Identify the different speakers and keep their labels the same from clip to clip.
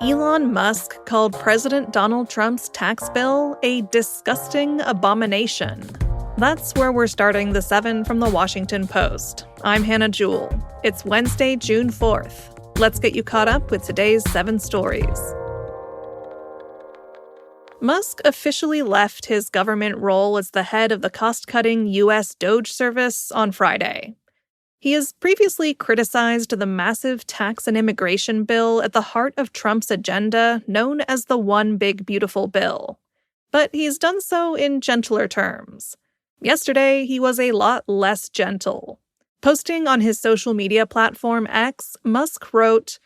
Speaker 1: Elon Musk called President Donald Trump's tax bill a disgusting abomination. That's where we're starting the 7 from the Washington Post. I'm Hannah Jewell. It's Wednesday, June 4th. Let's get you caught up with today's 7 stories. Musk officially left his government role as the head of the cost-cutting U.S. DOGE service on Friday. He has previously criticized the massive tax and immigration bill at the heart of Trump's agenda, known as the One Big Beautiful Bill. But he's done so in gentler terms. Yesterday, he was a lot less gentle. Posting on his social media platform X, Musk wrote,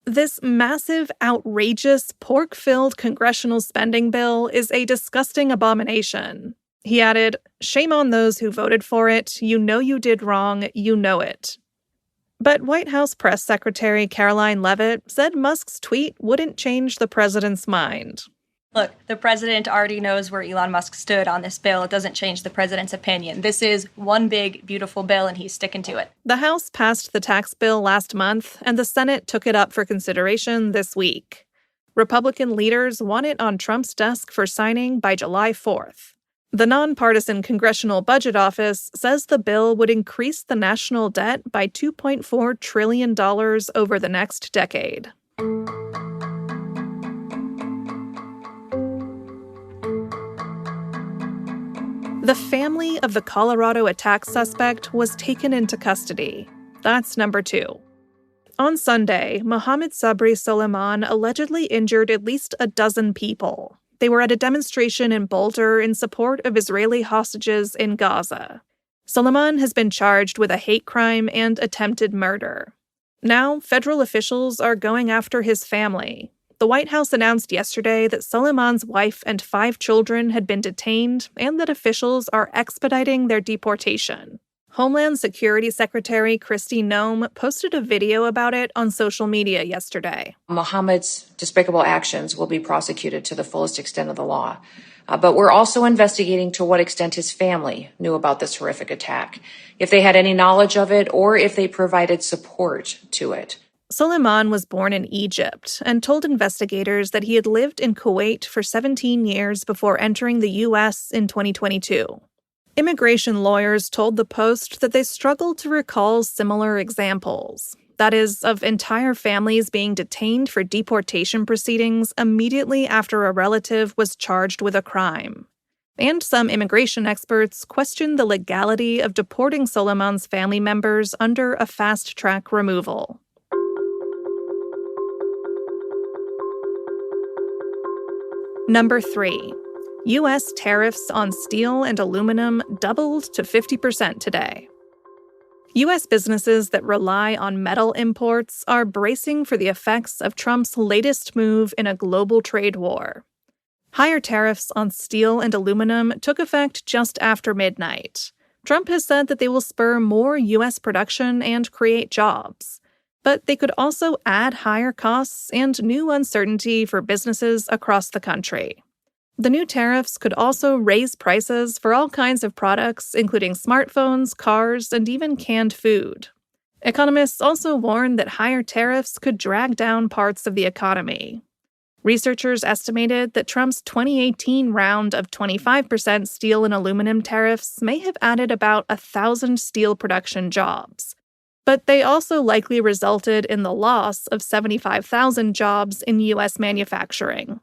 Speaker 1: "This massive, outrageous, pork-filled congressional spending bill is a disgusting abomination." He added, "Shame on those who voted for it. You know you did wrong. You know it." But White House Press Secretary Caroline Leavitt said Musk's tweet wouldn't change the president's mind.
Speaker 2: Look, the president already knows where Elon Musk stood on this bill. It doesn't change the president's opinion. This is one big, beautiful bill, and he's sticking to it.
Speaker 1: The House passed the tax bill last month, and the Senate took it up for consideration this week. Republican leaders want it on Trump's desk for signing by July 4th. The nonpartisan Congressional Budget Office says the bill would increase the national debt by $2.4 trillion over the next decade. The family of the Colorado attack suspect was taken into custody. That's number 2. On Sunday, Mohammed Sabri Soleiman allegedly injured at least a dozen people. They were at a demonstration in Boulder in support of Israeli hostages in Gaza. Soleiman has been charged with a hate crime and attempted murder. Now, federal officials are going after his family. The White House announced yesterday that Soleiman's wife and 5 children had been detained and that officials are expediting their deportation. Homeland Security Secretary Kristi Noem posted a video about it on social media yesterday.
Speaker 3: Mohammed's despicable actions will be prosecuted to the fullest extent of the law. But we're also investigating to what extent his family knew about this horrific attack, if they had any knowledge of it, or if they provided support to it.
Speaker 1: Soleiman was born in Egypt and told investigators that he had lived in Kuwait for 17 years before entering the U.S. in 2022. Immigration lawyers told the Post that they struggled to recall similar examples, that is, of entire families being detained for deportation proceedings immediately after a relative was charged with a crime. And some immigration experts questioned the legality of deporting Soleiman's family members under a fast-track removal. Number 3. U.S. tariffs on steel and aluminum doubled to 50% today. U.S. businesses that rely on metal imports are bracing for the effects of Trump's latest move in a global trade war. Higher tariffs on steel and aluminum took effect just after midnight. Trump has said that they will spur more U.S. production and create jobs. But they could also add higher costs and new uncertainty for businesses across the country. The new tariffs could also raise prices for all kinds of products, including smartphones, cars, and even canned food. Economists also warn that higher tariffs could drag down parts of the economy. Researchers estimated that Trump's 2018 round of 25% steel and aluminum tariffs may have added about 1,000 steel production jobs. But they also likely resulted in the loss of 75,000 jobs in U.S. manufacturing.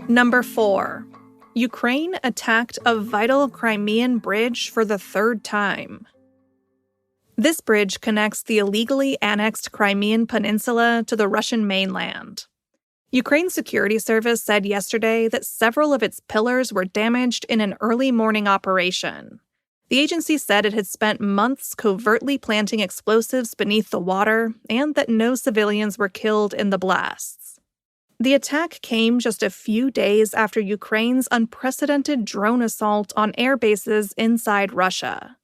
Speaker 1: Number 4. Ukraine attacked a vital Crimean bridge for the 3rd time. This bridge connects the illegally annexed Crimean Peninsula to the Russian mainland. Ukraine's security service said yesterday that several of its pillars were damaged in an early morning operation. The agency said it had spent months covertly planting explosives beneath the water and that no civilians were killed in the blasts. The attack came just a few days after Ukraine's unprecedented drone assault on air bases inside Russia.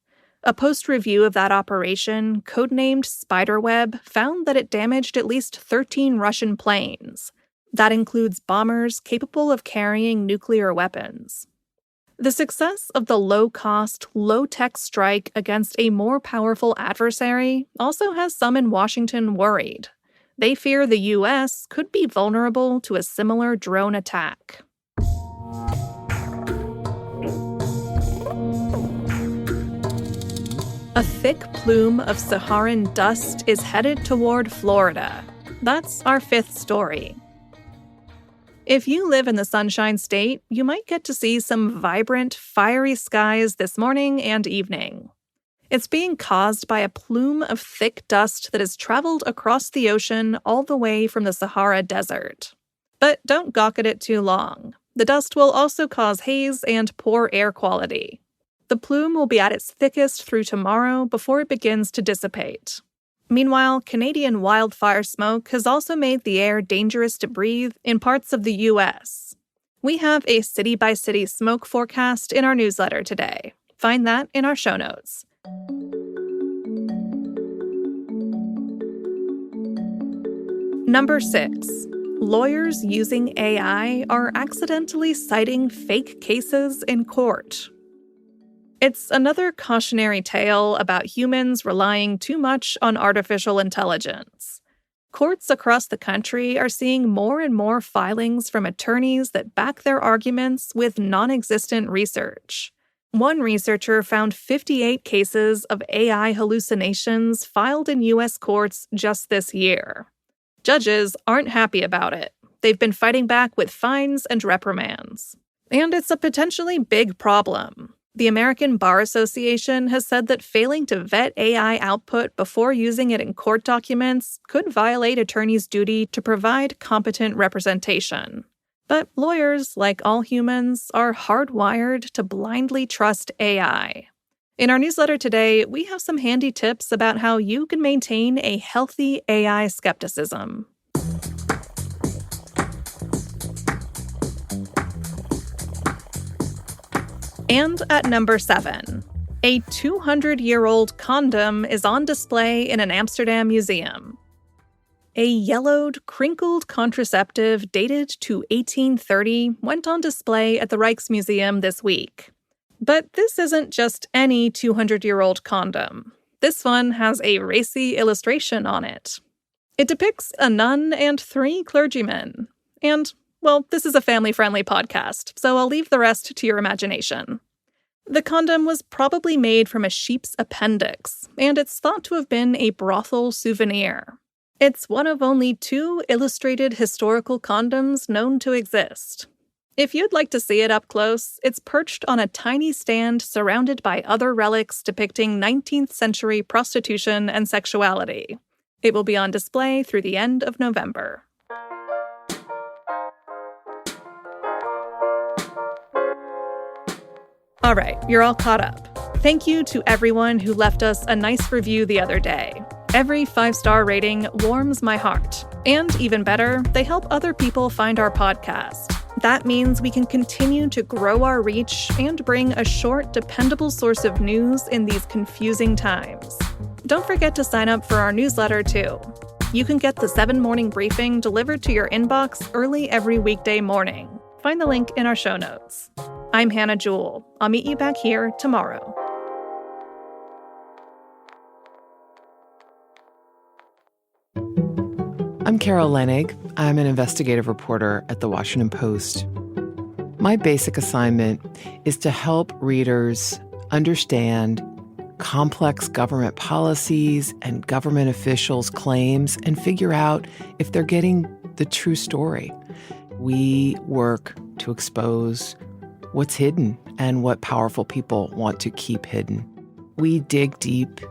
Speaker 1: A post-review of that operation, codenamed Spiderweb, found that it damaged at least 13 Russian planes. That includes bombers capable of carrying nuclear weapons. The success of the low-cost, low-tech strike against a more powerful adversary also has some in Washington worried. They fear the U.S. could be vulnerable to a similar drone attack. A thick plume of Saharan dust is headed toward Florida. That's our fifth story. If you live in the Sunshine State, you might get to see some vibrant, fiery skies this morning and evening. It's being caused by a plume of thick dust that has traveled across the ocean all the way from the Sahara Desert. But don't gawk at it too long. The dust will also cause haze and poor air quality. The plume will be at its thickest through tomorrow before it begins to dissipate. Meanwhile, Canadian wildfire smoke has also made the air dangerous to breathe in parts of the U.S. We have a city-by-city smoke forecast in our newsletter today. Find that in our show notes. Number 6. Lawyers using AI are accidentally citing fake cases in court. It's another cautionary tale about humans relying too much on artificial intelligence. Courts across the country are seeing more and more filings from attorneys that back their arguments with non-existent research. One researcher found 58 cases of AI hallucinations filed in U.S. courts just this year. Judges aren't happy about it. They've been fighting back with fines and reprimands. And it's a potentially big problem. The American Bar Association has said that failing to vet AI output before using it in court documents could violate attorneys' duty to provide competent representation. But lawyers, like all humans, are hardwired to blindly trust AI. In our newsletter today, we have some handy tips about how you can maintain a healthy AI skepticism. And at number 7, a 200-year-old condom is on display in an Amsterdam museum. A yellowed, crinkled contraceptive dated to 1830 went on display at the Rijksmuseum this week. But this isn't just any 200-year-old condom. This one has a racy illustration on it. It depicts a nun and 3 clergymen. And, well, this is a family-friendly podcast, so I'll leave the rest to your imagination. The condom was probably made from a sheep's appendix, and it's thought to have been a brothel souvenir. It's one of only 2 illustrated historical condoms known to exist. If you'd like to see it up close, it's perched on a tiny stand surrounded by other relics depicting 19th century prostitution and sexuality. It will be on display through the end of November. All right, you're all caught up. Thank you to everyone who left us a nice review the other day. Every 5-star rating warms my heart. And even better, they help other people find our podcast. That means we can continue to grow our reach and bring a short, dependable source of news in these confusing times. Don't forget to sign up for our newsletter, too. You can get the 7 Morning Briefing delivered to your inbox early every weekday morning. Find the link in our show notes. I'm Hannah Jewell. I'll meet you back here tomorrow.
Speaker 4: I'm Carol Lenig. I'm an investigative reporter at The Washington Post. My basic assignment is to help readers understand complex government policies and government officials' claims and figure out if they're getting the true story. We work to expose what's hidden and what powerful people want to keep hidden. We dig deep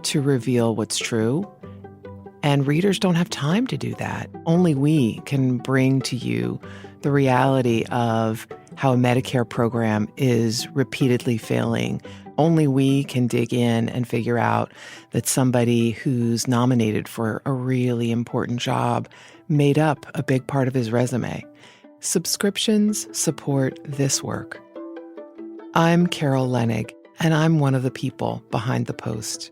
Speaker 4: to reveal what's true, and readers don't have time to do that. Only we can bring to you the reality of how a Medicare program is repeatedly failing. Only we can dig in and figure out that somebody who's nominated for a really important job made up a big part of his resume. Subscriptions support this work. I'm Carol Lenig, and I'm one of the people behind the Post.